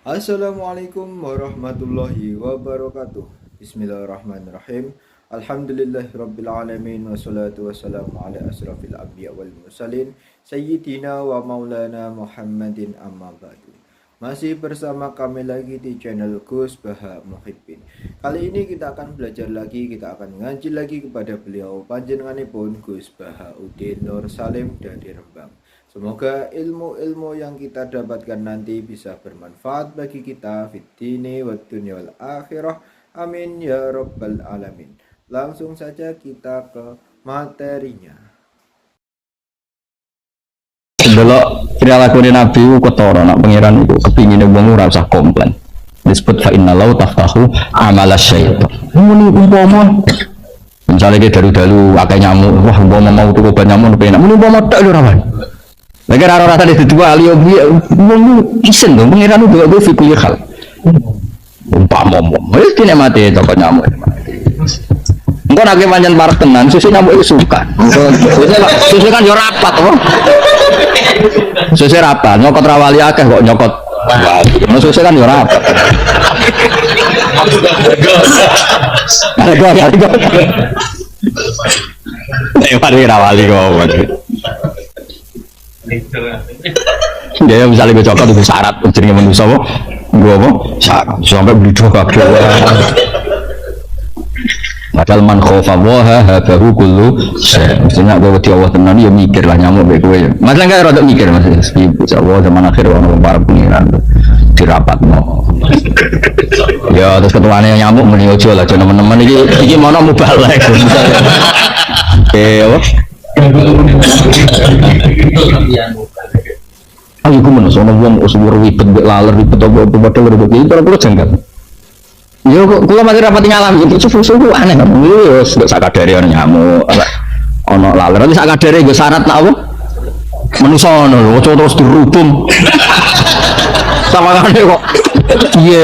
Assalamualaikum warahmatullahi wabarakatuh. Bismillahirrahmanirrahim. Alhamdulillahirabbil alamin wassalatu wassalamu ala asrafil anbiya wal mursalin sayyidina wa maulana Muhammadin amma ba'du. Masih bersama kami lagi di channel Gus Baha Muhibbin. Kali ini kita akan belajar lagi, kita akan ngaji lagi kepada beliau panjenenganipun Gus Bahauddin Nur Salim dari Rembang. Semoga ilmu-ilmu yang kita dapatkan nanti bisa bermanfaat bagi kita fid dini wad dunya wal akhirah. Amin ya rabbal alamin. Langsung saja kita ke materinya. Delok perilaku Nabi ku ketara nak pangeran iku kepingine wong ora usah komplain. Disebut fa inna lau taftahu amalas syaitan. Muni umpama misalnya ke dalu-dalu akeh nyamuk, wah umpama mau tuku ban nyamuk penak. Muni umpama tok lho rawan. Lagi rara rasa di dua alio biye wong isen lho pangeran ku fikul hal. Umpama wis kene mati toko nyamuk. Engko nek pancen parek tenan susu nyamuk iku suka. Susu kan yo rapat to. Susu rapat, nyokot rawali akeh kok nyokot. Wah, susu kan yo rapat. Mari rawali kok. Dia misalnya gue coklat itu syarat jenenge manusia apa? Gue apa? Syarat sampai beli dua kaki. Padahal man khofa waha habahu kullu syai. Maksudnya gue wedi Allah tenan ya mikir lah nyamuk bae kowe. Masalah enggak rada mikir Mas. Ibu Allah zaman akhir ono para pengiran dirapatno. Ya terus ketuane nyamuk muni ojo lah teman-teman iki mono mubalek. Oke, ayo gue mana soalnya gue mau semua ribet, laler ribet, apa padahal ribet itu terus jengkel. Ya, gue masih rapati ngalam itu susu aneh kan? Iya, sudah sakadari orang nyamuk, ono laler, nanti sakadari gue syarat nak apa? Manusia no, terus dirubung, sama kan kok? Iya,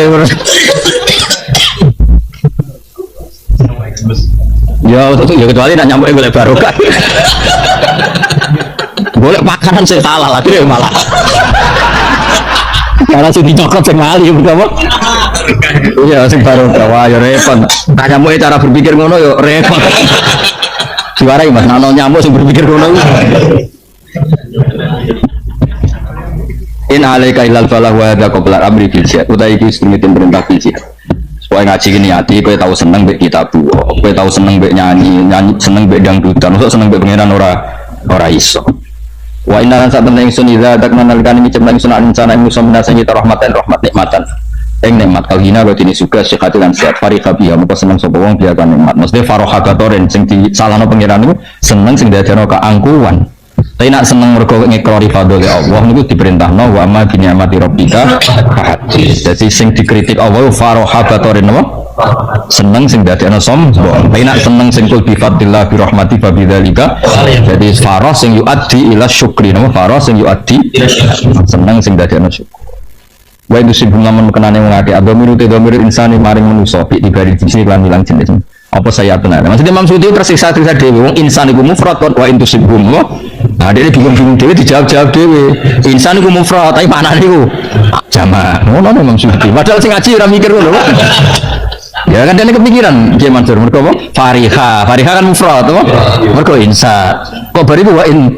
ya kecuali nak nyamuk boleh barokah. Boleh makanan saya salah lagi malah. Karena sudah dicokot sekali berapa? Iya, sing barokah wah ya repot. Tak nyamuk cara berpikir ngono yo repot. Diwarai Mas, nano nyamuk sing berpikir ngono. In alaika ilal falah wa hadza qabla amri bil jihad. Utai iki semitin perintah bil jihad. Supaya ngaji gini hati, kowe tahu seneng mbek kitab, kowe tahu seneng mbek nyanyi seneng mbek dangdutan, maksud seneng mbek pengiran ora iso. Wa inna lan saben ingsun idza dakna nalikane ngicemlang ingsun insana ing musa minasa kita rahmatan nikmatan. Ing nikmat kalina wa dini suka sikati lan sehat farika biya moko seneng sapa wong biya kan nikmat. Mesti farohagatoren sing disalahno pengiran niku seneng sing dadekno keangkuhan. Tapi nak seneng mergo ngekrori fadhole Allah niku diperintahno wa ma bi ni'mati rabbika hadis. Dadi sing dikritik Allah farohagatoren apa? Seneng sing dadekno sombong. Tapi nak seneng sing kul bi fadlillah bi rahmati fa bidzalika. Jadi faroh sing yuaddi ila syukri napa? Faroh sing yuaddi seneng sing dadekno syukur. Wa itu sing lamun kenane wong akeh adomiru te domiru insani maring manusa bi dibari sini lan ilang jenis. Apa saya benar? Maksudnya Imam Suyuti tersiksa dewe wong insan iku mufrad wa intusibhum. Nah, dia bingung-bingung dewe dijawab-jawab dewe. Insan iku mufrad tapi maknane iku jamak. Ngono Imam Suyuti. Padahal sing ngaji ora mikir ngono. Ya kan dia kepikiran Kiai Mansur mergo apa? Fariha kan mufrad apa? Mergo insa. Kok bariku wa in.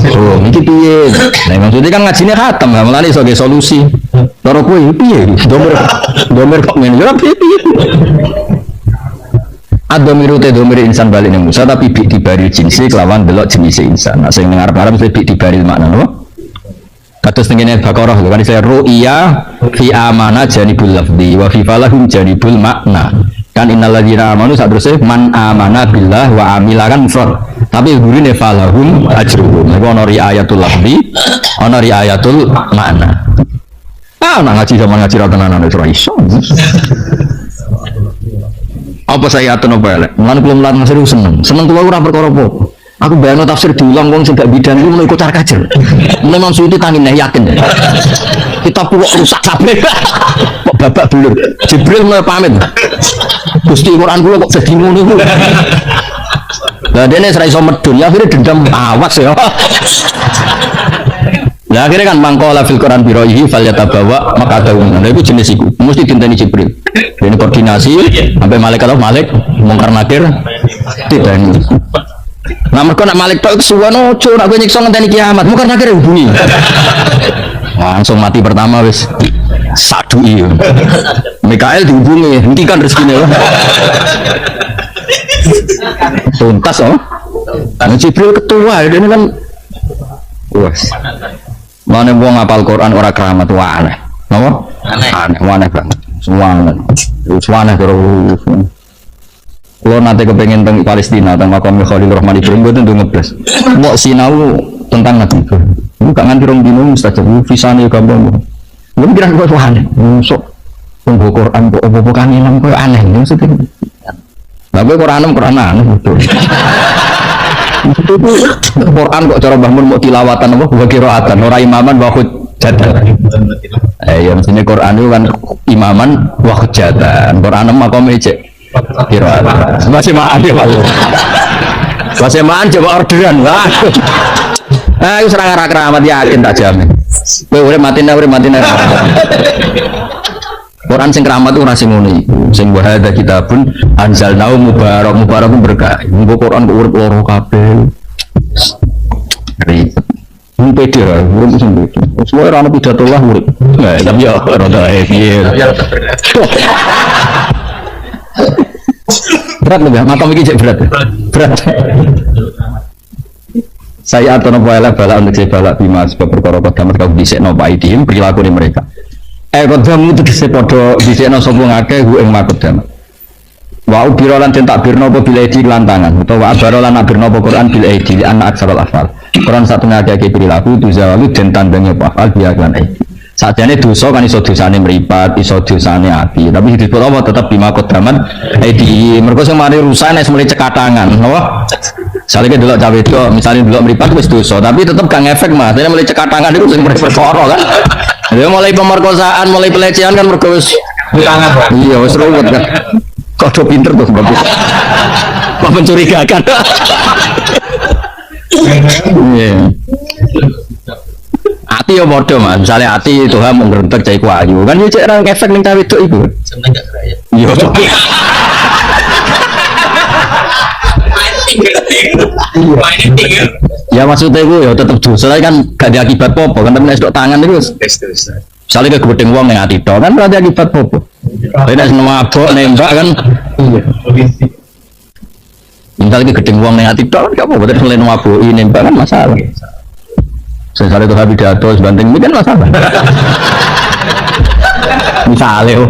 Oh, iki piye? Nah, Imam Suyuti kan ngajine khatam, mulane iso ge solusi. Loro kowe piye? Domir kok men ora piye. Adomiru te domir insan balik ning Musa tapi bi dibari jinsi kelawan delok jenis insan. Nah sing ngarep-arep mesti bi dibari makna napa? Kados tengene Baqarah lho kan saya ru'ya fi amana janibul lafzi wa fi falahum janibul makna. Kan innal ladzina amanu sadruse man amana billah wa amila kan mufrad. Tapi gurine falahum ajruhum. Iku ana riayatul lafzi, ana riayatul makna. Ah nang ngaji zaman ngaji ra tenanan wis ora iso. Apa saya atau apa elek? Mulane kula mulan serius seneng kula ora perkara apa. Aku bayangno tafsir diulang wong sing gak bidan iku mulai kocar kacir. Mulai Imam Suyuti tangin yakin. Kitab kula rusak kabeh. Kok babak belur. Jibril mulai pamit. Gusti Quran kula kok dadi ngono iku. Lah dene ora iso medun ya akhire dendam awas ya. Lah akhirnya kan mangkola fil Quran biroihi fal yatabawa maka ada umum. Nah itu jenis itu mesti dinteni Jibril. Ini koordinasi sampai malaikat Malik mungkar nakir diteni. Nah mereka nak Malik tok kesuwen ojo nak kowe nyiksa ngenteni kiamat mungkar nakir hubungi. Langsung mati pertama wis sadui. Mikael dihubungi hentikan rezekine. Tuntas oh. Nah, Jibril ketua ini kan wes. Mana wong ngapal Quran ora keramat wah aneh. Napa? Aneh banget. Semua aneh. Aneh terus. Kalau nanti kepengen tentang Palestina, tentang makam Khalil Rahman Ibrahim, gue tentu ngebres. Mau sinau tentang Nabi Ibrahim. Gue gak nganti rong dino mustajab. Visane gampang. Gue kira gue tuh aneh. Sok tunggu Quran kok apa kangenan gue aneh. Maksudnya. Tapi Quran aneh betul. Itu Quran kok cara bangun mau tilawatan apa wa qiraatan ora imaman wa hujjatan. Ya maksudnya Quran itu kan imaman wa hujjatan. Quran makome cek qiraatan. Masih maan ya Pak. Masih maan coba orderan. Wah. Ah iku serang arah keramat yakin tak jamin. Kowe urip mati. Quran sing keramat ora sing ngono iku. Sing wa hadza kitabun anzalnahu mubarakun berkah. Nggo Quran kok urip loro kabeh. Ribet. Mun pede ra, urip sing pede. Semua ora ono pidato lah urip. Nah, tapi ya rada piye. Berat lho ya, makam iki cek berat. Berat. Saya atau nopo bala untuk saya bala bima sebab perkara kamu kau disekno Pak Idin perilaku mereka. Kodamu tegese padha dhisikna sapa ngakeh hu ing makodam. Wa ubira lan ten takbirna apa bil aidi lantangan utawa abara lan nakbirna apa Quran bil aidi li anna aksarul afal. Quran satu ngakeh perilaku tuzawalu den tandenge afal biya lan aidi. Sajane dosa kan iso dosane mripat, iso dosane ati, tapi disebut apa tetep bima kodaman aidi. Mergo sing mari rusak nek mulai cekatangan, napa? Salike delok cawe itu misalnya delok mripat wis dosa, tapi tetep gak ngefek Mas. Dene mulai cekatangan iku sing perkara kan. Dia mulai pemerkosaan, mulai pelecehan kan mergo wis tangan. Iya, wis ruwet kan. Kok pinter tuh bagus. Kok mencurigakan. Iya. Ati ya bodoh Mas. Misalnya ati Tuhan mau ngrentek cai kuayu. Kan yo cek ra efek ning cawe itu iku. Seneng gak keraya. Iya. Ya maksudnya gue ya tetap dosa kan gak ada akibat popo kan tapi nek tangan itu misalnya ke gedeng wong yang hati dong kan berarti akibat popo tapi nek mabok nembak kan misalnya ke gedeng wong yang hati dong kan gak apa-apa tapi selain mabok nembak kan masalah misalnya tuh habis pidato sebanting ini kan masalah misalnya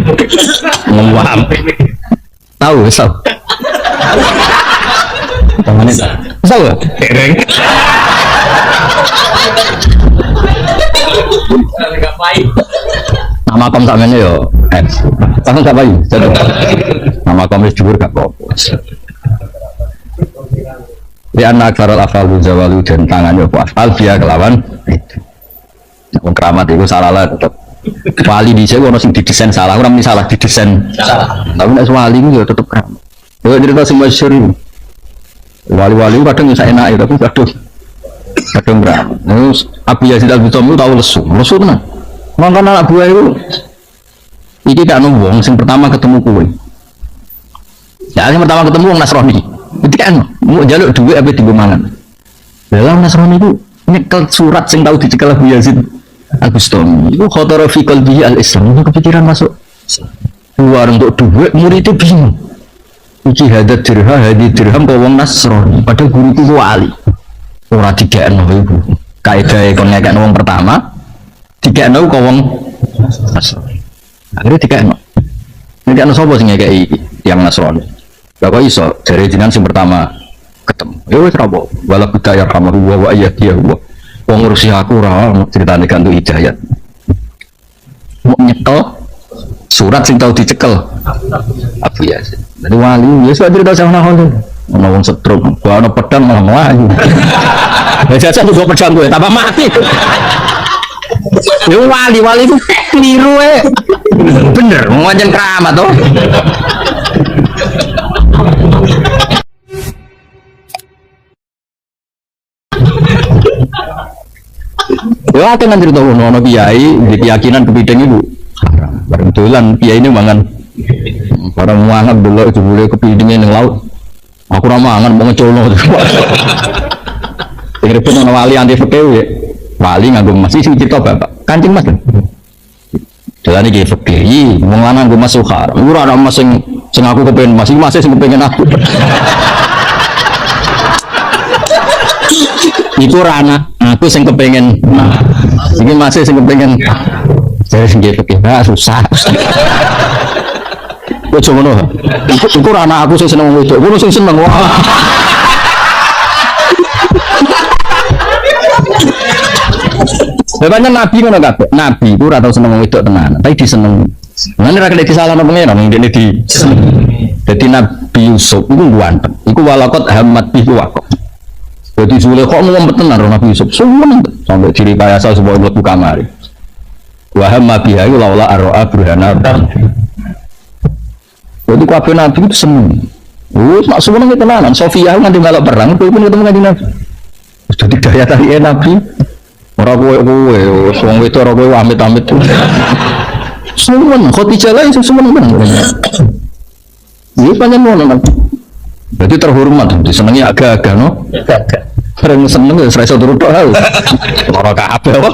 ngomong tahu tangannya tahu kereng nama kom samene yo tangan gak bayi nama kom wis dhuwur gak apa-apa di anak farol afal zawalu dan tangannya apa afal dia kelawan itu wong keramat itu salah lah tetep wali dhisik ono sing didesain salah ora muni salah didesain salah tapi nek wali itu ya tetep keramat yo cerita sing masyhur wali-wali kadang bisa enak ya tapi kadang berat. Terus Abu Yazid Al-Bustami tahu lesu tenan. Mangkon anak buah itu iki kan wong sing pertama ketemu kowe. Ya sing pertama ketemu wong Nasrani. Iki kan mau njaluk duit apa dienggo mangan. Lah Nasrani itu nyekel surat sing tahu dicekel Abu Yazid Al-Bustami. Iku khatara fi qalbihi al-Islam. Itu kepikiran masuk. Keluar untuk duit murid itu bingung. Iki hadat dirham kok wong Nasrani padahal guru itu wali ora digekno iku kaedahe kon ngekekno wong pertama digekno kok wong Nasrani akhirnya digekno ngekekno sapa sing ngekeki yang Nasrani lha kok iso jare jenengan sing pertama ketemu ya wis ra apa wala budaya kamu wa ayatiya wa wong ngurusi aku ora critane kan untuk hidayat mau nyekel surat sing tau dicekel Abu Yazid. Dari wali, ya sudah cerita sama Nabi. Ngomong setrum, gua ada pedang malah melayu. Jajah tuh gua pedang gue, tambah mati. Ya wali itu keliru bener, mau ngajen keramat tuh. Ya Ya kan cerita ono kiai di keyakinan kepiting itu haram. Bareng dolan kiai ini mangan barang mangan delok jebule kepitingnya ning laut. Aku ora mangan mau ngeculno. Ribut ana wali anti fikih ya. Wali nganggo Mas sing cerita Bapak. Kancing Mas. Jalan iki fikih, wong lanang nganggo Mas Sukhar. Iku ora ana Mas sing aku kepengin Mas, iki Mas sing kepengin aku. Iku rana aku sing kepengin iki masih sing kepengin jare sing fikih susah ojo ngono iku rana aku sing seneng wedok ngono sing seneng wah Bapaknya Nabi ngono kabeh Nabi iku ora tau seneng wedok tenan tapi diseneng ngene ra kena disalahno pengen ngene di dadi Nabi Yusuf iku ganteng iku walakot hamad bihi waqo. Jadi Zule kok ngumpet tenan Nabi Yusuf sampai diri kayasa sebuah buat buka mari waham mabiha itu laula arro'a burhana jadi kabeh Nabi itu seneng nak seneng itu tenanan Sofia nanti melok perang itu pun ketemu kanjeng Nabi jadi daya tarik Nabi orang kowe wong itu orang kowe amit-amit seneng Khadijah lah itu seneng banget ini panjang ngono berarti terhormat disenengi agak-agak no agak orang seneng ya serasa turut tahu orang kabeh apa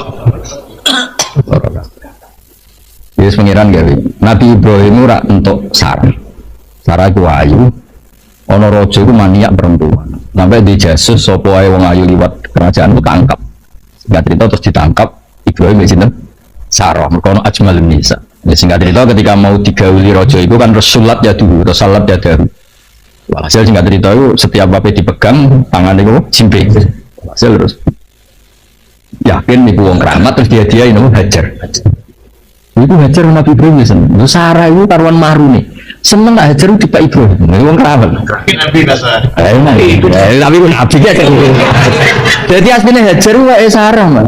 Yesus pengiran gawe Nabi Ibrahim ora entuk Sarah iku ayu ana raja iku maniak perempuan sampai dijasus sapa wae wong ayu liwat kerajaan ku tangkap singkat cerita terus ditangkap Ibrahim sinten Sarah mergo ana ajmalun nisa singkat cerita ketika mau digauli raja iku kan rasulat ya dulu rasalat ya dahulu hasil singkat cerita itu setiap bape dipegang tangan itu jimpring hasil terus yakin itu wong keramat terus dia itu hajar itu hajar Nabi Ibrahim itu Sarah itu taruhan maru nih seneng gak hajar itu Pak Ibrahim itu wong keramat Nabi Nabi itu Nabi jadi aslinya hajar itu Sarah mah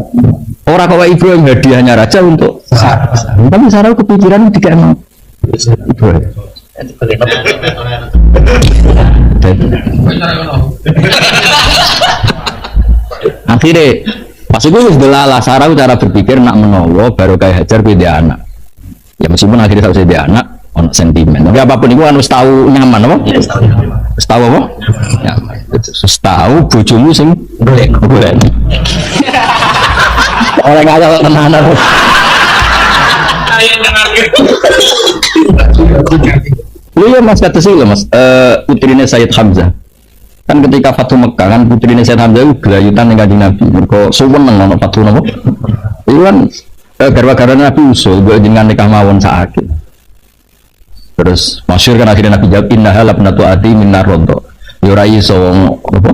orang kau Ibrahim hadiahnya raja untuk Sarah tapi Sarah kepikiran tidak emang Ibrahim akhirnya pas itu sudah Sarah cara berpikir nak menolong baru kayak hajar beda anak ya meskipun akhirnya saya dia anak ono sentimen tapi apapun itu kan harus tahu nyaman apa harus tahu apa nyaman harus tahu bojomu sing boleh orang kaya tenanan iya mas kata sih mas putrinya Sayyid Hamzah kan ketika Fatu Mekah kan putrinya Sayyid Hamzah itu gelayutan dengan kanjeng Nabi mereka suwen nang Fatu Mekah itu kan gara-gara Nabi usul gue dengan nikah mawon sakit terus masyhur kan akhirnya Nabi jawab innaha labnatu ati minar rodo yura iso apa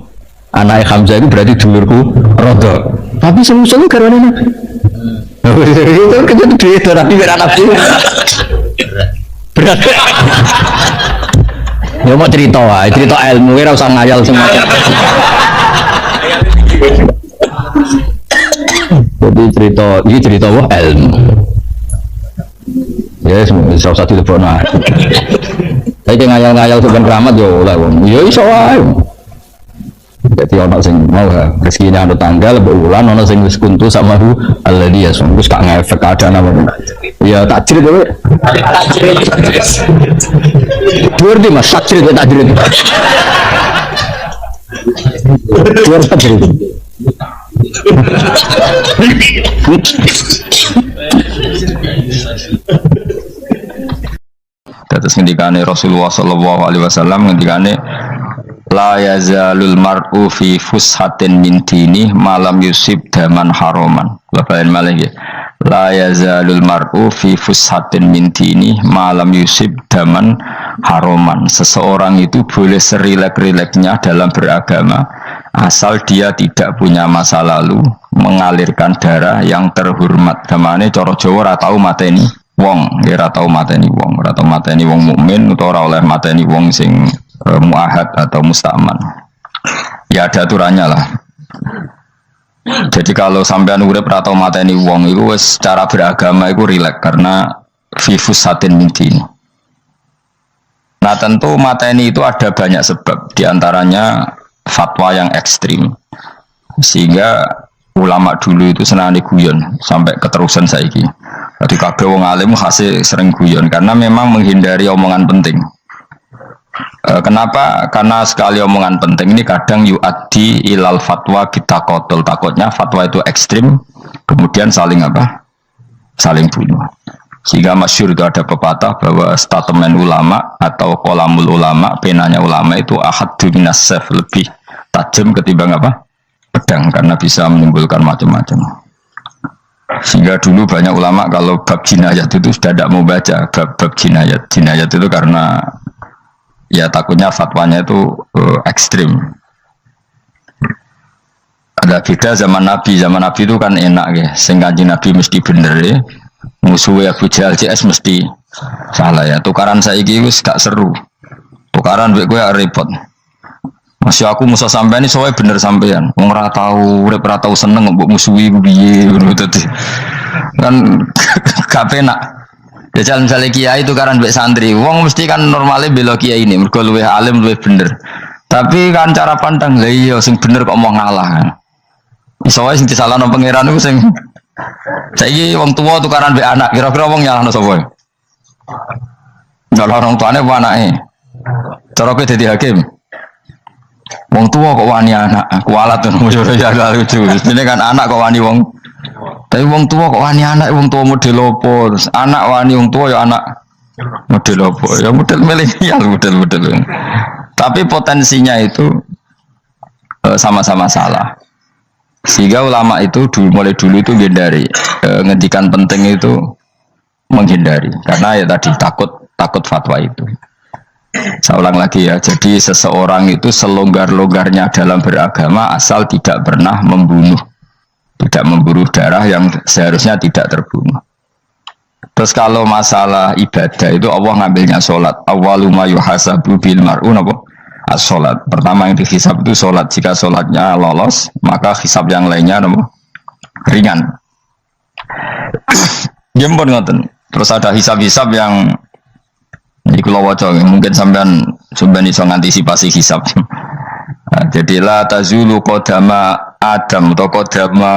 anak Hamzah itu berarti dulurku rodo tapi semu-semu gara-gara Nabi itu kan kejadian dia Nabi Nabi berat ya mau cerita ilmu ora usah ngayal semua jadi cerita wah ilmu ya semua satu telepon tapi ngayal-ngayal sebenarnya keramat yo lah ya iso wae jadi ono sing mau rezekine anu tanggal bulan ono sing wis kuntu sama hu alladhi yasum wis gak ngefek ada nama ya takjir kowe dhuwur di mas takjir takjir dhuwur takjir terus ngendikane Rasulullah sallallahu alaihi wasallam ngendikane la yazalul mar'u fi fushatin min dini malam yusib daman haroman lain malah ya la yazalul mar'u fi fushatin min dini malam yusib daman haroman seseorang itu boleh serilek-rileknya dalam beragama asal dia tidak punya masa lalu mengalirkan darah yang terhormat gamane cara Jawa ora tau mateni wong ya ora tau mateni wong mukmin utawa ora oleh mateni wong sing muahad atau musta'man ya ada aturannya lah jadi kalau sampean urip atau mateni wong itu secara beragama itu rileks karena fifus satin minti nah tentu mateni itu ada banyak sebab diantaranya fatwa yang ekstrim sehingga ulama dulu itu senang guyon sampai keterusan saiki. Jadi kabeh wong alim hasil sering guyon karena memang menghindari omongan penting. Kenapa? Karena sekali omongan penting ini kadang yu'addi ilal fatwa kita kotul. Takutnya fatwa itu ekstrim, kemudian saling apa? Saling bunuh. Sehingga masyhur itu ada pepatah bahwa statement ulama atau kolamul ulama, penanya ulama itu ahaddu minas sayf, lebih tajam ketimbang apa? Pedang, karena bisa menimbulkan macam-macam. Sehingga dulu banyak ulama kalau bab jinayat itu sudah tidak mau baca bab jinayat. Jinayat itu karena ya takutnya fatwanya itu ekstrim. Ada beda zaman Nabi itu kan enak ya. Sing Kanjeng Nabi mesti bener ya. Musuhnya Abu Jahal CS mesti salah ya. Tukaran saiki wis gak seru. Tukaran mbek kowe repot. Masih aku musuh sampean ini soalnya bener sampean. Wong ora tau urip ora tau seneng mbok musuhi piye ngono dadi. Kan gak penak. Ya misalnya kiai itu kan mbek santri, wong mesti kan normalnya bela kiai ini, mergo luwih alim luwih bener. Tapi kan cara pandang lah iya sing bener kok mau ngalah kan. Iso wae sing disalahno pangeran iku sing saiki wong tuwa tukaran mbek anak, kira-kira wong nyalahno sapa? Nyalahno orang tuane apa anake? Cara kowe dadi hakim. Wong tua kok wani anak, kualat tuh ya lucu. Ini kan anak kok wani wong. Tapi wong tua kok wani anak, wong tua model opo. Anak wani wong tua ya anak model opo. Ya model milenial, model. Tapi potensinya itu sama-sama salah. Sehingga ulama itu mulai dulu itu menghindari ngendikan penting itu menghindari. Karena ya tadi takut fatwa itu. Saya ulang lagi ya, jadi seseorang itu selonggar-longgarnya dalam beragama asal tidak pernah membunuh, tidak memburu darah yang seharusnya tidak terbunuh. Terus kalau masalah ibadah itu Allah ngambilnya sholat. Awwalu ma yuhasabu bil mar'u as-sholat. Pertama yang dihisab itu sholat. Jika sholatnya lolos, maka hisab yang lainnya ringan. Jempol ngoten. Terus ada hisab-hisab yang iku lho waca mungkin sampean iso ngantisipasi hisab. Jadi la tazulu qadama Adam atau qadama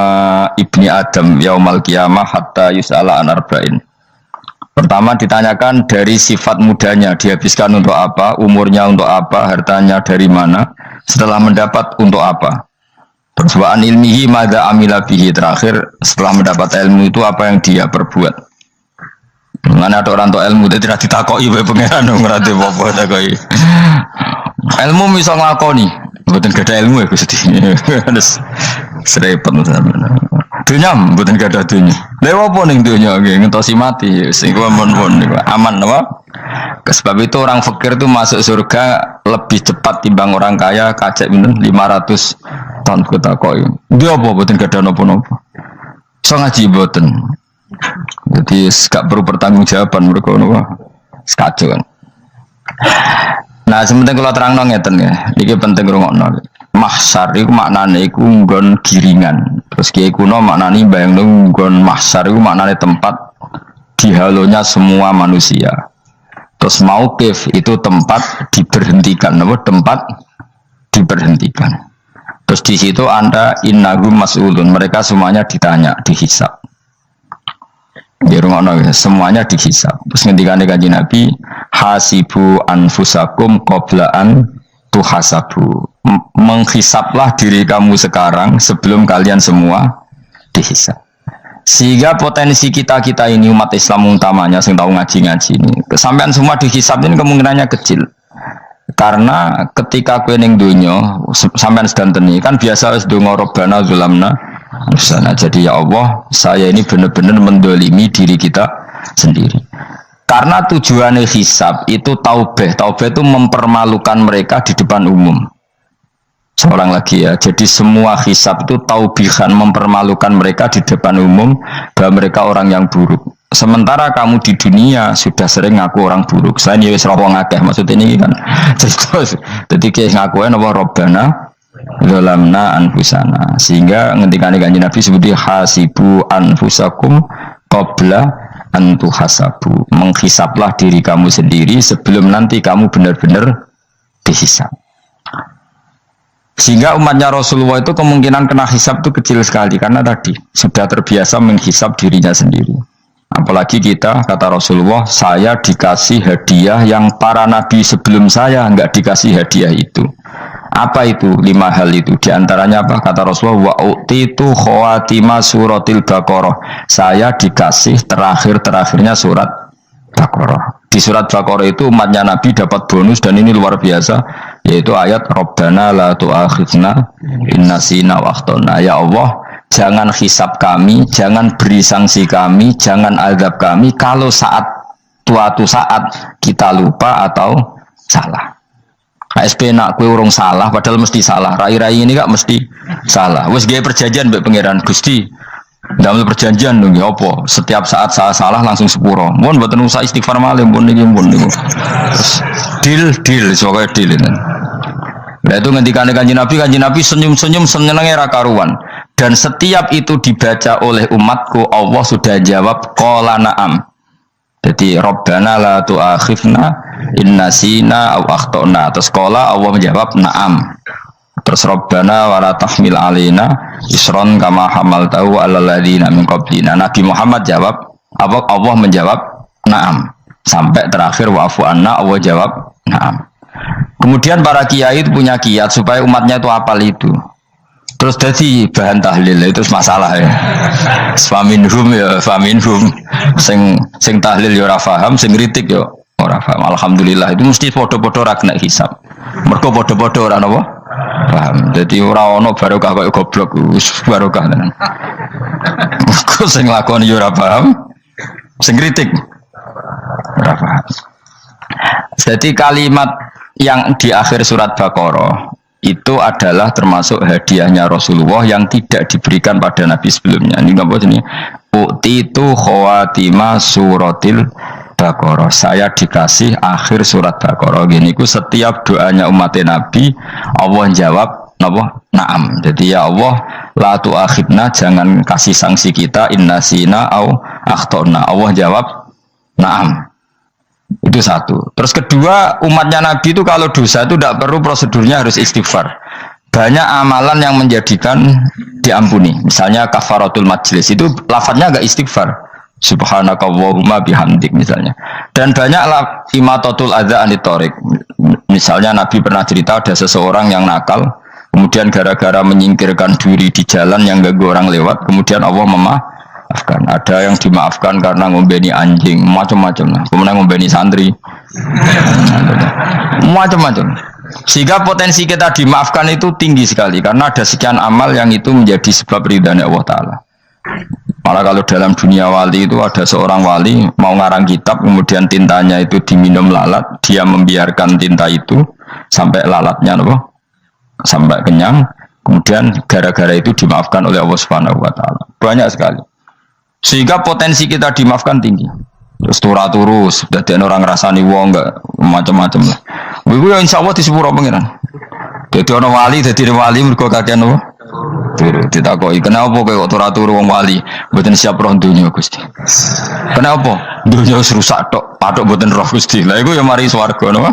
ibni Adam yaumal qiyamah hatta yus'ala an arba'in. Pertama ditanyakan dari sifat mudanya, dihabiskan untuk apa, umurnya untuk apa, hartanya dari mana, setelah mendapat untuk apa. Terus wa an ilmihi madza amila bihi, terakhir setelah mendapat ilmu itu apa yang dia perbuat. Mana ada orang tua ilmu dia tidak ditakoki oleh pangeran ngerti apa takoki. Ilmu bisa nglakoni, mboten gadah ilmu ya Gusti. Terus serepet sampean. Dunya mboten gadah dunya. Lha opo ning dunya nggih ngentosi mati sing aman apa? Sebab itu orang fakir itu masuk surga lebih cepat timbang orang kaya kacek pinten 500 tahun kutakoki. Dia apa mboten gadah napa-napa. So ngaji mboten. Jadi gak perlu pertanggungjawaban mereka nopo sekacau kan. Nah sementing kalau terang ngeten ya, ini penting rungokno. Mahsyar itu maknane iku nggon giringan. Terus kiai kuno maknane bayangno nggon mahsyar itu maknane tempat dihalonya semua manusia. Terus mauqif itu tempat diberhentikan, nopo tempat diberhentikan. Terus di situ Anda innahum mas'ulun, mereka semuanya ditanya, dihisab. Ya semuanya dihisab. Terus ngendikane Kanjeng Nabi, hasibu anfusakum qabla an tuhasabu. Menghisablah diri kamu sekarang sebelum kalian semua dihisab. Sehingga potensi kita ini umat Islam utamanya sing tahu ngaji-ngaji ini, kesampean semua dihisab ini kemungkinannya kecil. Karena ketika kowe ning donya sampean sedanteni kan biasa wis donga robbana zulamna sana. Jadi ya Allah, saya ini benar-benar mendolimi diri kita sendiri. Karena tujuannya hisab itu taubah. Taubah itu mempermalukan mereka di depan umum. Seorang lagi ya. Jadi semua hisab itu taubihan, mempermalukan mereka di depan umum bahwa mereka orang yang buruk. Sementara kamu di dunia sudah sering ngaku orang buruk. Saya ini wis wong akeh maksud ini kan. Jadi kayak ngakuin apa Robbana zalamna anfusana. Sehingga ngendikane Kanjeng Nabi seperti hasibu anfusakum qabla an tuhasabu. Menghisablah diri kamu sendiri sebelum nanti kamu benar-benar dihisab. Sehingga umatnya Rasulullah itu kemungkinan kena hisab itu kecil sekali karena tadi sudah terbiasa menghisab dirinya sendiri. Apalagi kita, kata Rasulullah, saya dikasih hadiah yang para nabi sebelum saya nggak dikasih hadiah itu. Apa itu? 5 hal itu. Di antaranya apa? Kata Rasulullah, wa utitu khawatima suratil Baqarah. Saya dikasih terakhirnya surat Baqarah. Di surat Baqarah itu umatnya Nabi dapat bonus dan ini luar biasa, yaitu ayat Rabbana la tu'akhidna in nasina wa akhtana. Ya Allah, jangan hisab kami, jangan beri sanksi kami, jangan azab kami kalau suatu saat kita lupa atau salah. KSP nak kue urung salah, padahal mesti salah. Rai-rai ini gak mesti salah. Wes gaya perjanjian mbek pangeran Gusti. Dalam perjanjian dong ya apa? Setiap saat salah langsung sepuro. Mohon buatan usah istighfar malih, mohon niki mohon niku. Deal, soalnya deal ini. Nah itu ngendikan kanjeng Nabi senyum-senyum senengnya ra karuan. Dan setiap itu dibaca oleh umatku, Allah sudah jawab qala na'am. Jadi Rabbana la tu'akhifna in nasina aw akhtana. Terus qala Allah menjawab na'am. Terus Rabbana wa la tahmil alaina isron kama hamaltahu 'alal ladzina min qablina. Nabi Muhammad jawab, Allah menjawab na'am. Sampai terakhir wa'fu anna, Allah jawab na'am. Kemudian para kiai itu punya kiat supaya umatnya itu hafal itu. Terus jadi bahan tahlil itu masalah ya. Faminhum ya faminhum. Sing tahlil ya ora paham, sing kritik ya ora paham. Alhamdulillah itu mesti padha-padha ra kena hisab. Mergo padha-padha ora napa? Paham. Jadi ora ono barokah kaya goblok wis barokah tenan. Mergo sing lakoni ya ora paham, sing kritik ora paham. Jadi kalimat yang di akhir surat Baqarah itu adalah termasuk hadiahnya Rasulullah yang tidak diberikan pada Nabi sebelumnya. Ini nggak ini. Utitu khawatima suratil Baqarah. Saya dikasih akhir surat Baqarah. Gini, ku setiap doanya umat Nabi, Allah jawab, na'am. Jadi ya Allah, la tu'akhidna, jangan kasih sanksi kita, innasina au akhtona. Allah jawab, na'am. Itu satu. Terus kedua, umatnya Nabi itu kalau dosa itu tidak perlu prosedurnya harus istighfar. Banyak amalan yang menjadikan diampuni. Misalnya kafaratul majlis itu lafadznya agak istighfar. Subhanakallahumma bihamdik misalnya. Dan banyak imatatul adza anit thoriq. Misalnya Nabi pernah cerita ada seseorang yang nakal, kemudian gara-gara menyingkirkan diri di jalan yang ganggu orang lewat, kemudian Allah memaafkan. Ada yang dimaafkan karena ngombeni anjing, macam-macam. Kemudian ngombeni santri, macam-macam. Sehingga potensi kita dimaafkan itu tinggi sekali karena ada sekian amal yang itu menjadi sebab ridhanya Allah Ta'ala. Malah kalau dalam dunia wali itu ada seorang wali mau ngarang kitab, kemudian tintanya itu diminum lalat, dia membiarkan tinta itu sampai lalatnya sampai kenyang, kemudian gara-gara itu dimaafkan oleh Allah Subhanahu Wa Ta'ala. Banyak sekali. Sehingga potensi kita dimaafkan tinggi. Terus turus, jadi orang rasani wong enggak macam-macam lah. Iku ya insyaallah di sepuro pengiran. Jadi orang wali, mergo kakean apa? Turu ditakoki, kenapa kowe kok turu wong wali? Mboten siap roh dunya Gusti. Kenapa? Dunya wis rusak tok, patok mboten roh Gusti. Lah iku ya mari swarga napa?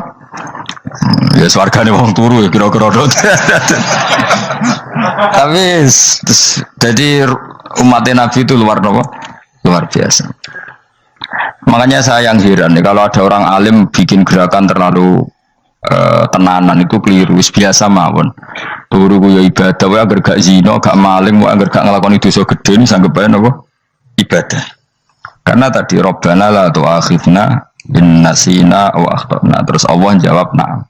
Ya swargane wong turu ya kira-kira tok. Tapi jadi umat Nabi itu luar biasa. Makanya saya yang heran nih kalau ada orang alim bikin gerakan terlalu tenanan itu keliru. Biasa mawon. Turu ku ya ibadah, wae agar gak zina, gak maling, wae agar gak nglakoni dosa gedhe ini sanggep bae napa? Ibadah. Karena tadi Rabbana la tu'akhidna in nasina aw akhtana. Terus Allah jawab na'am.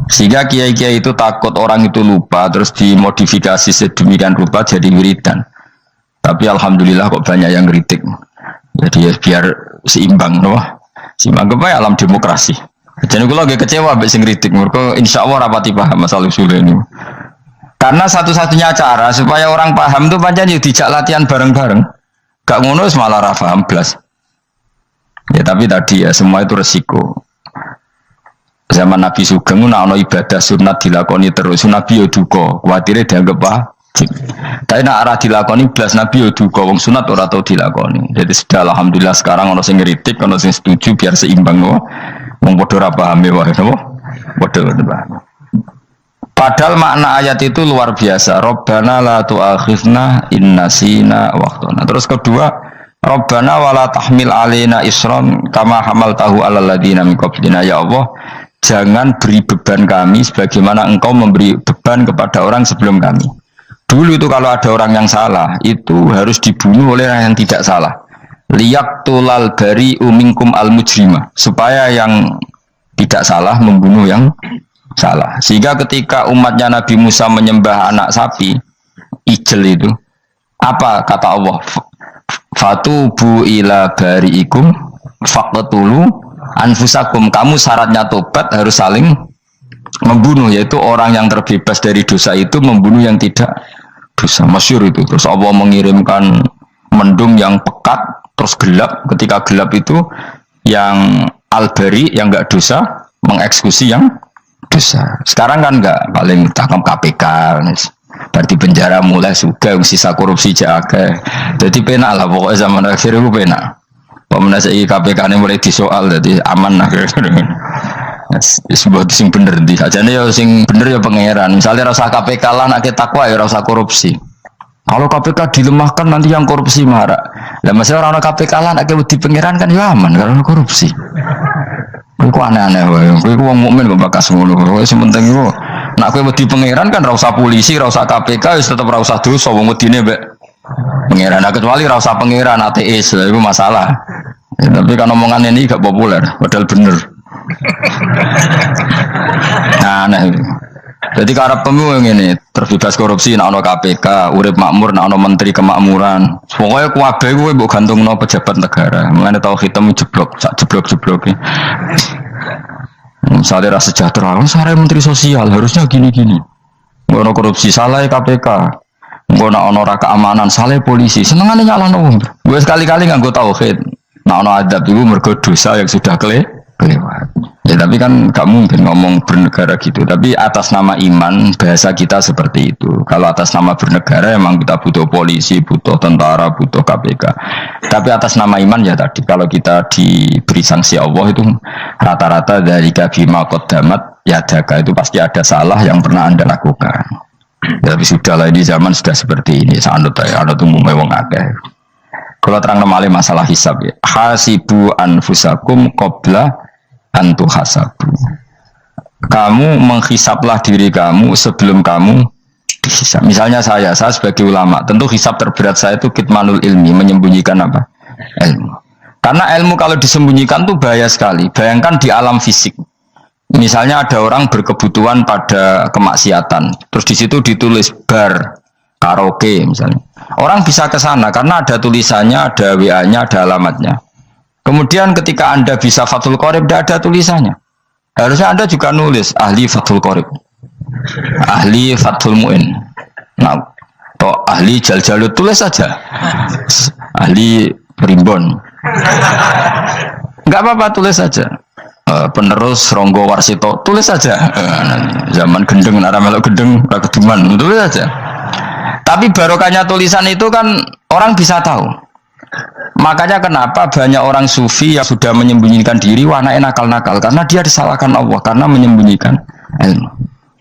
Sehingga kiai-kiai itu takut orang itu lupa terus dimodifikasi sedemikian rupa jadi wiridan. Tapi alhamdulillah kok banyak yang kritik. Jadi ya biar seimbang, no? Seimbang kepada alam demokrasi. Jadi aku lagi kecewa mbek sing kritik. Mergo insyaallah rapati paham masalah usul ini. Karena satu-satunya cara supaya orang paham itu pancen yo dijak latihan bareng-bareng. Gak ngono malah ra paham blas. Ya tapi tadi ya semua itu resiko. Zaman Nabi Sugeng ana ibadah sunat dilakoni terus, Nabi yo duka, kuwatire dianggap wajib. Tapi nek arah dilakoni blas Nabi yo duka, wong sunat ora tau dilakoni. Jadi sudah alhamdulillah sekarang ana sing ngritik, ana sing setuju biar seimbang, no? Wong padha ora paham wae, napa? Padha paham. Padahal makna ayat itu luar biasa. Rabbana la tu'akhidna in nasina wa akhtana. Terus kedua, Rabbana wala tahmil alaina isran kama hamaltahu alal ladina min qablina. Ya Allah, jangan beri beban kami sebagaimana Engkau memberi beban kepada orang sebelum kami. Dulu itu kalau ada orang yang salah, itu harus dibunuh oleh orang yang tidak salah. Liyaqtulal bari'u minkum al mujrima, supaya yang tidak salah membunuh yang salah. Sehingga ketika umatnya Nabi Musa menyembah anak sapi ijel itu, apa kata Allah? Fatubu ila bari'ikum faqtulu anfusakum. Kamu syaratnya tobat harus saling membunuh, yaitu orang yang terbebas dari dosa itu membunuh yang tidak dosa. Masyhur itu. Terus Allah mengirimkan mendung yang pekat terus gelap. Ketika gelap itu yang al-bari yang enggak dosa mengeksekusi yang dosa. Sekarang kan enggak, paling tangkap KPK, berarti penjara mulai sudah sisa korupsi jaga. Jadi penak lah pokoknya zaman akhir itu penak. Pemenang saya KPK ini mulai disoal, jadi aman lah. Sebuah sing bener di aja nih ya sing bener ya pangeran. Misalnya rasa KPK lah nak takwa ya rasa korupsi. Kalau KPK dilemahkan nanti yang korupsi marah. Lah masalah orang KPK lah nak di pangeran kan ya aman karena korupsi. Iku aneh-aneh wae. Iku wong mukmin kok bakas ngono. Wis penting iku nek kowe wedi pangeran kan ra usah polisi, ra usah KPK, wis tetep ra usah dosa wong wedine mbek pangeran. Nah, kecuali ra usah pangeran ateis, iku masalah. Ya, tapi kan omongan ini gak populer, padahal bener. Nah, aneh. Jadi karep pemilu ngene, terbebas korupsi nek ana KPK, urip makmur nek ana menteri kemakmuran. Pokoke kabeh kuwi mbok gantungno pejabat negara. Mulane tau hitam jeblok, sak jeblok-jebloke. Misalnya rasa sejahtera, saya menteri sosial harusnya gini-gini. Ngono korupsi salah KPK. Ngono ana keamanan salah polisi. Senengane nyalahno wong. Gue sekali-kali nganggo tauhid. Nek ana adab iku mergo dosa yang sudah kelewat. Ya tapi kan gak mungkin ngomong bernegara gitu. Tapi atas nama iman bahasa kita seperti itu. Kalau atas nama bernegara emang kita butuh polisi, butuh tentara, butuh KPK. Tapi atas nama iman ya tadi kalau kita diberi sanksi Allah itu rata-rata dari bima qaddamat yadaka, itu pasti ada salah yang pernah Anda lakukan. Ya, tapi sudahlah ini zaman sudah seperti ini. Sanut ya, anu umumnya wong akeh. Kalau terang nomale masalah hisab ya. Hasibu anfusakum qabla antu hasabu. Kamu menghisaplah diri kamu sebelum kamu dihisap. Misalnya saya sebagai ulama, tentu hisap terberat saya itu kitmanul ilmi, menyembunyikan apa? Ilmu. Karena ilmu kalau disembunyikan tuh bahaya sekali. Bayangkan di alam fisik. Misalnya ada orang berkebutuhan pada kemaksiatan, terus di situ ditulis bar karaoke misalnya. Orang bisa ke sana karena ada tulisannya, ada WA-nya, ada alamatnya. Kemudian ketika Anda bisa Fathul Qorib, tidak ada tulisannya. Harusnya Anda juga nulis ahli Fathul Qorib, ahli Fathul Mu'in, nah, atau ahli Jaljalut, tulis saja ahli Primbon. Enggak apa-apa, tulis saja. Penerus Ronggo Warsito, tulis saja. Zaman gendeng, nara melok gendeng, keduman, tulis saja. Tapi barokahnya tulisan itu kan orang bisa tahu. Makanya kenapa banyak orang sufi yang sudah menyembunyikan diri, wanaknya nakal-nakal, karena dia disalahkan Allah, karena menyembunyikan ilmu.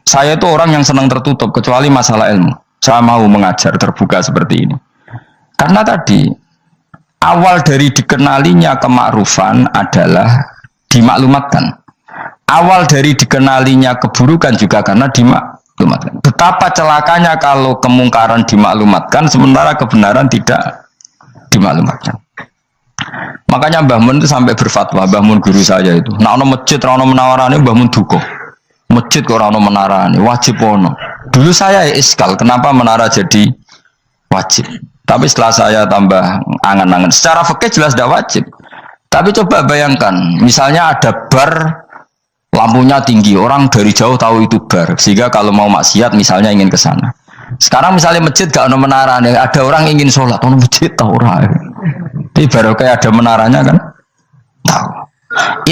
Saya itu orang yang senang tertutup, kecuali masalah ilmu. Saya mau mengajar terbuka seperti ini. Karena tadi, awal dari dikenalinya kemakrufan adalah dimaklumatkan. Awal dari dikenalinya keburukan juga karena dimaklumatkan. Betapa celakanya kalau kemungkaran dimaklumatkan, sementara kebenaran tidak dimaklumatkan. Makanya Mbah Mun itu sampai berfatwa, Mbah Mun guru saya itu. Nah, ono masjid, ono menarane Mbah Mun duka. Masjid kok ono menarane, wajib ono. Dulu saya iskal, kenapa menara jadi wajib? Tapi setelah saya tambah angan-angan, secara fikih jelas tidak wajib. Tapi coba bayangkan, misalnya ada bar, lampunya tinggi, orang dari jauh tahu itu bar, sehingga kalau mau maksiat misalnya ingin ke sana. Sekarang misalnya masjid gak ada menara, ada orang ingin sholat, ono masjid tahu orang. Jadi baru kayak ada menaranya kan, tahu.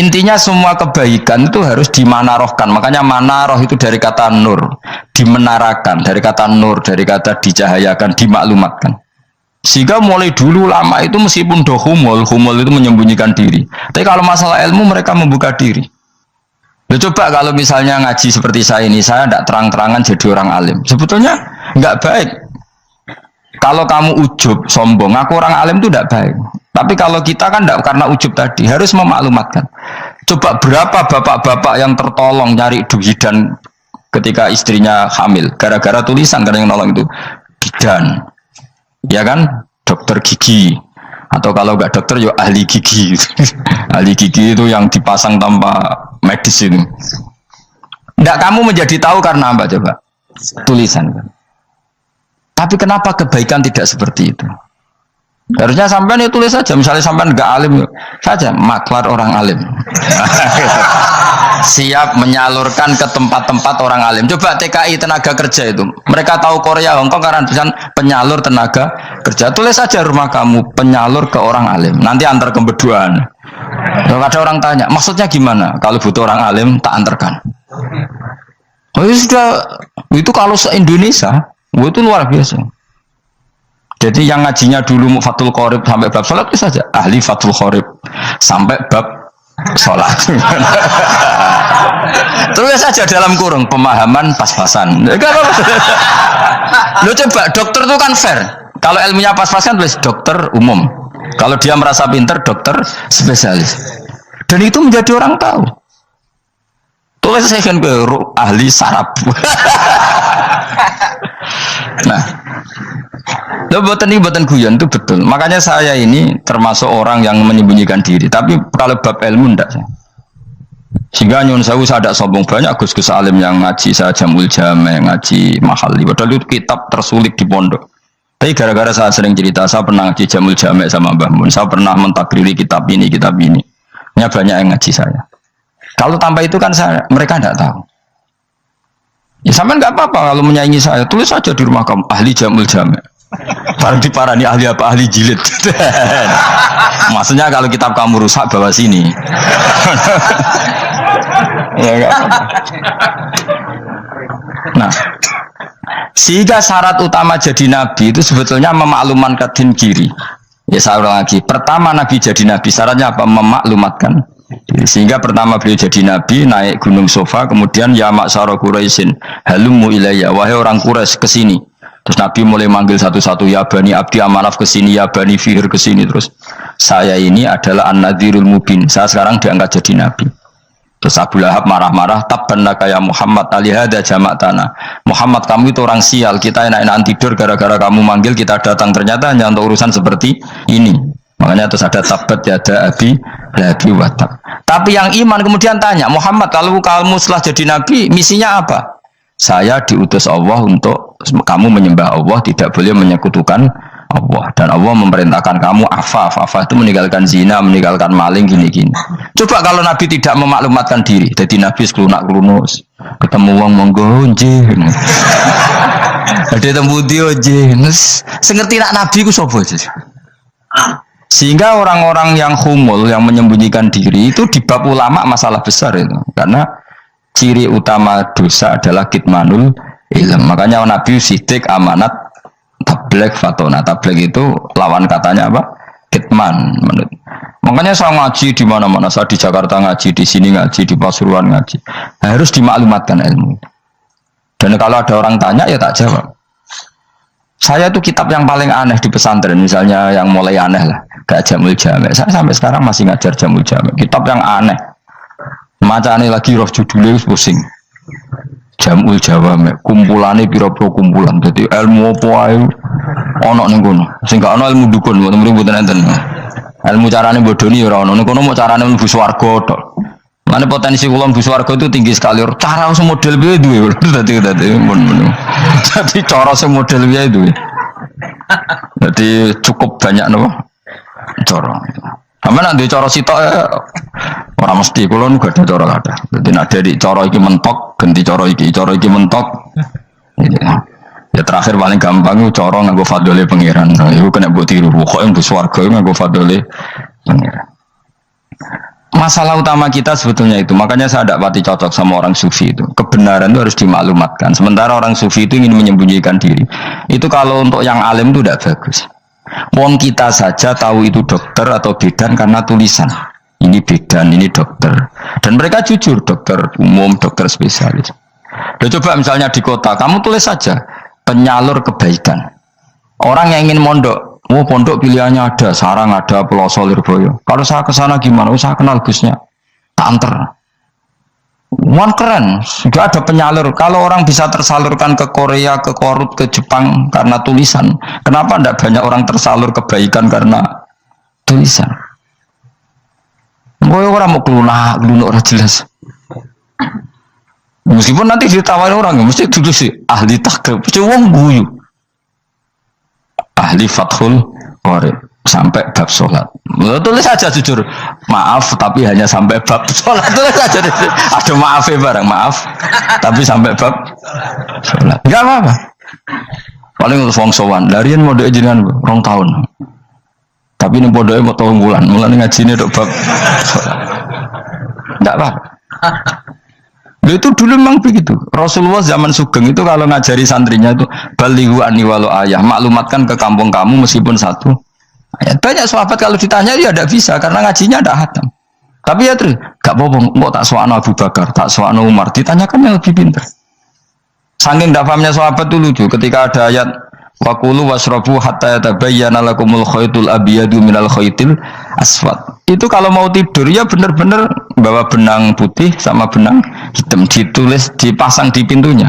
Intinya semua kebaikan itu harus dimanarohkan. Makanya manaroh itu dari kata nur, dimenarakan, dari kata nur, dari kata dicahayakan, dimaklumatkan. Sehingga mulai dulu lama itu meskipun humul itu menyembunyikan diri. Tapi kalau masalah ilmu mereka membuka diri. Loh, coba kalau misalnya ngaji seperti saya ini, saya tidak terang-terangan jadi orang alim. Sebetulnya nggak baik. Kalau kamu ujub, sombong, aku orang alim itu tidak baik. Tapi kalau kita kan tidak karena ujub tadi, harus memaklumatkan. Coba berapa bapak-bapak yang tertolong nyari bidan ketika istrinya hamil, gara-gara tulisan karena yang nolong itu bidan, ya kan, dokter gigi. Atau kalau nggak dokter, ya ahli gigi. Ahli gigi itu yang dipasang tanpa medis itu. Nggak kamu menjadi tahu karena apa coba? Tulisan. Tapi kenapa kebaikan tidak seperti itu? Harusnya sampean itu tulis saja. Misalnya sampean nggak alim saja, maklar orang alim. Siap menyalurkan ke tempat-tempat orang alim. Coba TKI tenaga kerja itu. Mereka tahu Korea, Hongkong karena tulisan penyalur tenaga kerja. Tulis saja rumah kamu penyalur ke orang alim. Nanti antar ke berduaan. Kalau ada orang tanya, maksudnya gimana? Kalau butuh orang alim, tak antarkan. Oh ya sudah, itu kalau se-Indonesia, itu luar biasa. Jadi yang ngajinya dulu Fathul Qorib sampai bab sholat itu saja. Ahli Fathul Qorib sampai bab sholat. Terus saja dalam kurung pemahaman pas-pasan. Lo coba dokter itu kan fair. Kalau ilmunya pas-pasan tulis dokter umum. Kalau dia merasa pinter dokter spesialis. Dan itu menjadi orang tahu. Tulis saya kan ke ahli saraf. Nah, lo buatan guyon itu betul. Makanya saya ini termasuk orang yang menyembunyikan diri. Tapi kalau bab ilmu enggak. Sehingga nyun saya tidak sombong, banyak gus-gus alim yang ngaji saya Jamul Jame, ngaji Mahali. Padahal itu kitab tersulit di pondok. Tapi gara-gara saya sering cerita, saya pernah ngaji Jamul Jame sama Mbah Mun. Saya pernah mentakriri kitab ini, kitab ini. Ya banyak yang ngaji saya. Kalau tanpa itu kan mereka tidak tahu. Ya sama nggak apa-apa kalau menyaingi saya, tulis saja di rumah kamu ahli Jamul Jame. Barang diparani ahli apa? Ahli jilid. Maksudnya kalau kitab kamu rusak bawa sini. Ya, gak apa-apa. Nah, sehingga syarat utama jadi nabi itu sebetulnya memaklumatkan kiri. Ya saya ulang lagi. Pertama nabi jadi nabi syaratnya apa? Memaklumatkan. Sehingga pertama beliau jadi nabi naik gunung Sofa, kemudian ya maksara Quraisyin halummu ilayya, wahai orang Quraisy kesini. Terus Nabi mulai manggil satu-satu, ya Bani Abdi Amanaf kesini, ya Bani Fihir kesini. Terus saya ini adalah An-Nadhirul Mubin, saya sekarang diangkat jadi nabi. Terus Abu Lahab marah-marah, tabbannaka ya Muhammad alihada jama'tana. Muhammad kamu itu orang sial, kita enak-enakan tidur gara-gara kamu manggil kita datang, ternyata hanya untuk urusan seperti ini. Makanya terus ada tabat yada abi labi watab. Tapi yang iman kemudian tanya, Muhammad kalau kamu setelah jadi nabi misinya apa? Saya diutus Allah untuk kamu menyembah Allah, tidak boleh menyekutukan Allah. Dan Allah memerintahkan kamu afaf itu meninggalkan zina, meninggalkan maling, gini-gini. Coba kalau Nabi tidak memaklumatkan diri, jadi Nabi seklunak-klunus, ketemu wong monggo nggih. Ada temu dia nggih. Sengerti nak Nabi ku sapa sih? Sehingga orang-orang yang humul, yang menyembunyikan diri itu di bab ulama masalah besar itu. Karena ciri utama dosa adalah kitmanul ilm. Makanya Nabi sidik amanat tabligh fatona. Tabligh itu lawan katanya apa? Kitman. Makanya saya ngaji di mana-mana. Saya di Jakarta ngaji, di sini ngaji, di Pasuruan ngaji. Harus dimaklumatkan ilmu. Dan kalau ada orang tanya ya tak jawab. Saya itu kitab yang paling aneh di pesantren, misalnya yang mulai aneh lah, kayak Jamul Jame. Saya sampai sekarang masih ngajar Jamul Jame. Kitab yang aneh. Macane lagi roh judulnya pusing. Jamul Jawame, kumpulane pira-pira kumpulan. Jadi ilmu apa ae ana ning kono. Sing gak ana ilmu dukun, mboten enten. Ilmu carane bodoni ora ana. Ning kono mau carane mlebu swarga tok. Mane potensi kula mlebu swarga itu tinggi sekali. Cara semodel piye duwe. Dadi Jadi cara semodel piye duwe. Jadi cukup banyak napa? Cara. Sampe nek ndek cara sitok ora mesti kula nu gak ada cara kada. Dadi nek dari cara iki mentok, ganti cara iki mentok. Ya terakhir paling gampang itu cara nganggo fadhole pangeran. Nah, iku kena mbok tiru. Pokoke mbok swarga nganggo fadhole pangeran. Masalah utama kita sebetulnya itu. Makanya saya tidak pati cocok sama orang sufi itu. Kebenaran itu harus dimaklumatkan. Sementara orang sufi itu ingin menyembunyikan diri. Itu kalau untuk yang alim itu tidak bagus. Wong kita saja tahu itu dokter atau bidan karena tulisan. Ini bidan, ini dokter. Dan mereka jujur, dokter umum, dokter spesialis. Udah coba misalnya di kota, kamu tulis saja penyalur kebaikan. Orang yang ingin mondok, pondok pilihannya ada, Sarang ada, Peloso, Lirboyo. Kalau saya ke sana gimana? Saya kenal Gusnya, tak anter. Wan keren, sudah ada penyalur. Kalau orang bisa tersalurkan ke Korea, ke Korut, ke Jepang karena tulisan, kenapa tidak banyak orang tersalur kebaikan karena tulisan? Gue orang mau kelunak orang jelas. Meskipun nanti ditawari orang, mesti dulu sih ahli takrib, cewong guyu, ahli fathul qorib sampai bab sholat. Tulis saja jujur, maaf tapi hanya sampai bab sholat. Tulis saja, ada maafnya barang maaf, tapi sampai bab sholat. Enggak apa-apa. Paling wong sowan, larian mau doa jenengan 2 tahun. Tapi ini bodohnya mau 3 bulan, mulai ngaji ini dok bab sholat. Enggak apa-apa. Itu dulu memang begitu. Rasulullah zaman Sugeng itu kalau ngajari santrinya itu balighu anni walau ayah, maklumatkan ke kampung kamu meskipun 1 ayat. Banyak sahabat kalau ditanya ya tidak bisa karena ngajinya tidak hatam. Tapi ya terus gak apa-apa, kok tak soal Abu Bakar, tak soal Umar, ditanyakan yang lebih pintar. Saking tidak pahamnya sahabat itu lucu ketika ada ayat waqulu wasrabu hatta yatabayyana lakumul khaytul abyadu minal khaytil aswad. Itu kalau mau tidur ya benar-benar bawa benang putih sama benang hitam, ditulis dipasang di pintunya.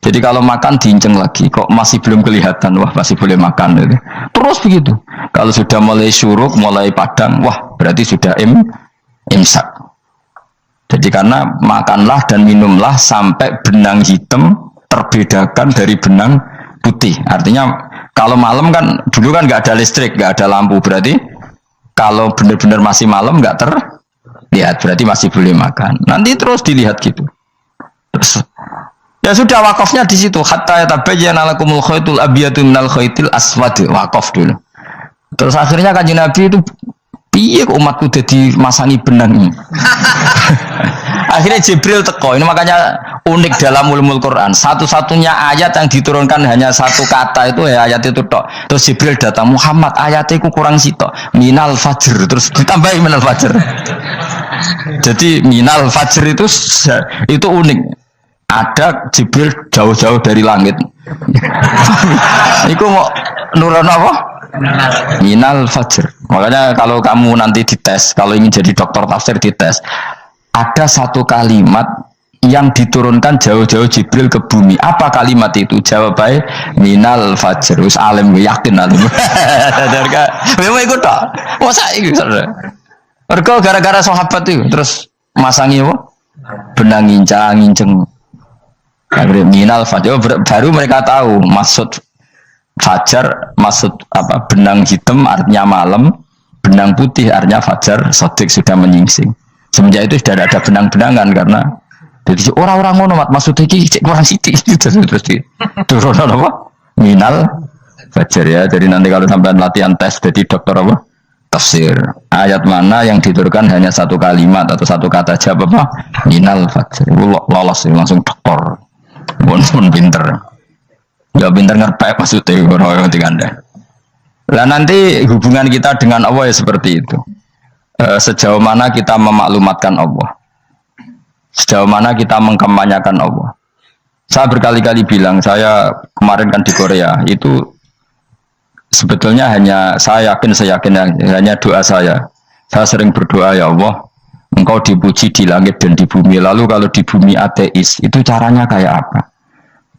Jadi kalau makan diinceng lagi, kok masih belum kelihatan, wah masih boleh makan gitu. Terus begitu. Kalau sudah mulai syuruk, mulai padang, wah berarti sudah imsak. Jadi karena makanlah dan minumlah sampai benang hitam terbedakan dari benang putih. Artinya kalau malam kan dulu kan nggak ada listrik, nggak ada lampu, berarti kalau benar-benar masih malam nggak terlihat, berarti masih boleh makan. Nanti terus dilihat gitu. Terus, ya sudah wakafnya di situ. Hatta yatabayyana lakumul khaytul abyadu minal khaytil aswad, wakaf dulu. Terus akhirnya kanjeng Nabi itu piye umatku jadi masangi benang ini. Akhirnya Jibril teko. Ini makanya unik dalam ulumul Quran. Satu-satunya ayat yang diturunkan hanya 1 kata itu ya ayat itu tok. Terus Jibril datang, Muhammad ayatnya itu kurang sitok. Minal fajr, terus ditambahi minal fajr. Jadi minal fajr itu unik. Ada Jibril jauh-jauh dari langit. Iku mau nurun apa? Minal fajr. Makanya kalau kamu nanti dites, kalau ingin jadi dokter tafsir dites, ada 1 kalimat yang diturunkan jauh-jauh Jibril ke bumi. Apa kalimat itu? Jawabannya minal fajr. Wis alim yakin alim. Memang ikut tak? Masa itu? Mergo gara-gara sahabat itu terus masangi apa? Benang ngincang. Minal fajr. Baru mereka tahu maksud fajar, maksud apa? Benang hitam artinya malam, benang putih artinya fajar. Sodik sudah menyingsing. Semenjak itu sudah ada benang-benangan karena jadi orang-orang ngono maksudnya iki kurang sithik terus turun apa? Minal fajar ya. Jadi nanti kalau sampai latihan tes jadi dokter apa? Tafsir. Ayat mana yang diturunkan hanya 1 kalimat atau 1 kata jawab apa? Minal fajar. Lolos langsung dokter. Pun pinter. Ya pinter ngerti maksudnya orang Anda. Lah nanti hubungan kita dengan Allah ya seperti itu. Sejauh mana kita memaklumatkan Allah, sejauh mana kita mengkampanyakan Allah. Saya berkali-kali bilang, saya kemarin kan di Korea itu sebetulnya hanya saya yakin hanya doa saya sering berdoa, ya Allah engkau dipuji di langit dan di bumi. Lalu kalau di bumi ateis itu caranya kayak apa?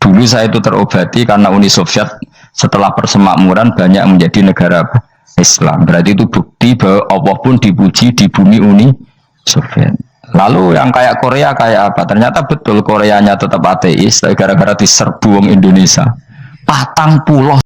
Dulu saya itu terobati karena Uni Soviet setelah persemakmuran banyak menjadi negara Islam. Berarti itu bukti bahwa Allah pun dipuji di bumi Uni Soviet. Lalu yang kayak Korea kayak apa? Ternyata betul Koreanya tetap ateis, gara-gara diserbu wong Indonesia. 40